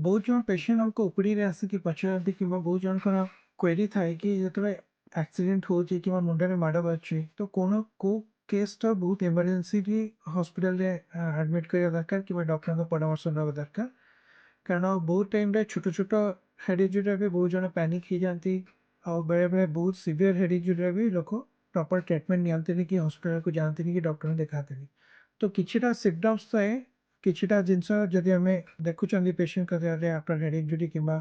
ବହୁତ ଜଣ ପେସେଣ୍ଟ ଆମକୁ ଓପିଡିରେ ଆସିକି ପଚାରନ୍ତି କିମ୍ବା ବହୁତ ଜଣଙ୍କର କ୍ୱେରି ଥାଏ କି ଯେତେବେଳେ ଆକ୍ସିଡେଣ୍ଟ ହେଉଛି କିମ୍ବା ମୁଣ୍ଡରେ ମାଡ଼ ବାଜୁଛି ତ କେଉଁ କେସ୍ଟା ବହୁତ ଏମର୍ଜେନ୍ସିଲି ହସ୍ପିଟାଲରେ ଆଡ଼ମିଟ୍ କରିବା ଦରକାର କିମ୍ବା ଡକ୍ଟରଙ୍କ ପରାମର୍ଶ ନେବା ଦରକାର। କାରଣ ବହୁତ ଟାଇମରେ ଛୋଟ ଛୋଟ ହେଡ୍ ଇଞ୍ଜୁରିରେ ବି ବହୁତ ଜଣ ପ୍ୟାନିକ୍ ହେଇଯାନ୍ତି। ଆଉ ବେଳେବେଳେ ବହୁତ ସିଭିୟର ହେଡ୍ ଇଞ୍ଜୁରିରେ ବି ଲୋକ ପ୍ରପର ଟ୍ରିଟମେଣ୍ଟ ନିଅନ୍ତିନି କି ହସ୍ପିଟାଲକୁ ଯାଆନ୍ତିନି କି ଡକ୍ଟରଙ୍କୁ ଦେଖାନ୍ତିନି। ତ କିଛିଟା ସିମ୍ପଟମ୍ସ ଥାଏ, କିଛିଟା ଜିନିଷ ଯଦି ଆମେ ଦେଖୁଛନ୍ତି ପେସେଣ୍ଟଙ୍କ ଦେହରେ ଆଫ୍ଟର ହେଡ୍ ଇଞ୍ଜୁରି କିମ୍ବା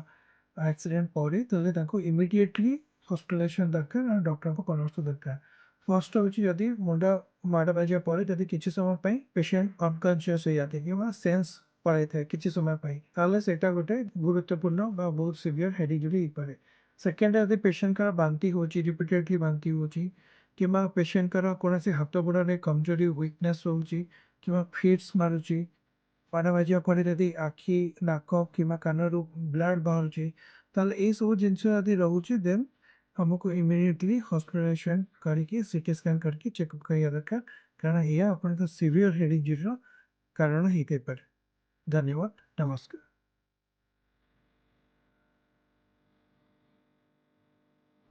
ଆକ୍ସିଡେଣ୍ଟ ପରେ ତାହେଲେ ତାଙ୍କୁ ଇମିଡ଼ିଏଟଲି ହସ୍ପିଟାଲାଇଜେସନ୍ ଦରକାର ଆଉ ଡକ୍ଟରଙ୍କ ପରାମର୍ଶ ଦରକାର। ଫର୍ଷ୍ଟ ହେଉଛି ଯଦି ମୁଣ୍ଡ ମାଡ଼ ବାଜିବା ପରେ ଯଦି କିଛି ସମୟ ପାଇଁ ପେସେଣ୍ଟ ଅନକନସିୟସ୍ ହେଇଯାନ୍ତି କିମ୍ବା ସେନ୍ସ ପଳାଇଥାଏ କିଛି ସମୟ ପାଇଁ, ତାହେଲେ ସେଇଟା ଗୋଟେ ଗୁରୁତ୍ୱପୂର୍ଣ୍ଣ ବା ବହୁତ ସିଭିୟର ହେଡ୍ ଇଞ୍ଜୁରି ହେଇପାରେ। ସେକେଣ୍ଡ ଯଦି ପେସେଣ୍ଟଙ୍କର ବାନ୍ତି ହେଉଛି, ରିପିଟେଡଲି ବାନ୍ତି ହେଉଛି କିମ୍ବା ପେସେଣ୍ଟଙ୍କର କୌଣସି ହାତ ଗୋଡ଼ରେ କମଜୋରି ୱିକନେସ୍ ରହୁଛି କିମ୍ବା ଫିଟ୍ସ ମାରୁଛି, ମାଡ଼ ବାଜିବା ପରେ ଯଦି ଆଖି ନାକ କିମ୍ବା କାନରୁ ବ୍ଲଡ଼ ବାହାରୁଛି, ତାହେଲେ ଏଇସବୁ ଜିନିଷ ଯଦି ରହୁଛି ଦେନ୍ ଆମକୁ ଇମିଡ଼ିଏଟଲି ହସ୍ପିଟାଲାଇଜେସନ୍ କରିକି ସିଟି ସ୍କାନ୍ କରିକି ଚେକଅପ୍ କରିବା ଦରକାର। କାରଣ ଏହା ଆପଣଙ୍କ ସିଭିୟର ହେଡ୍ ଇଞ୍ଜୁରିର କାରଣ ହେଇଥାଇପାରେ। ଧନ୍ୟବାଦ, ନମସ୍କାର।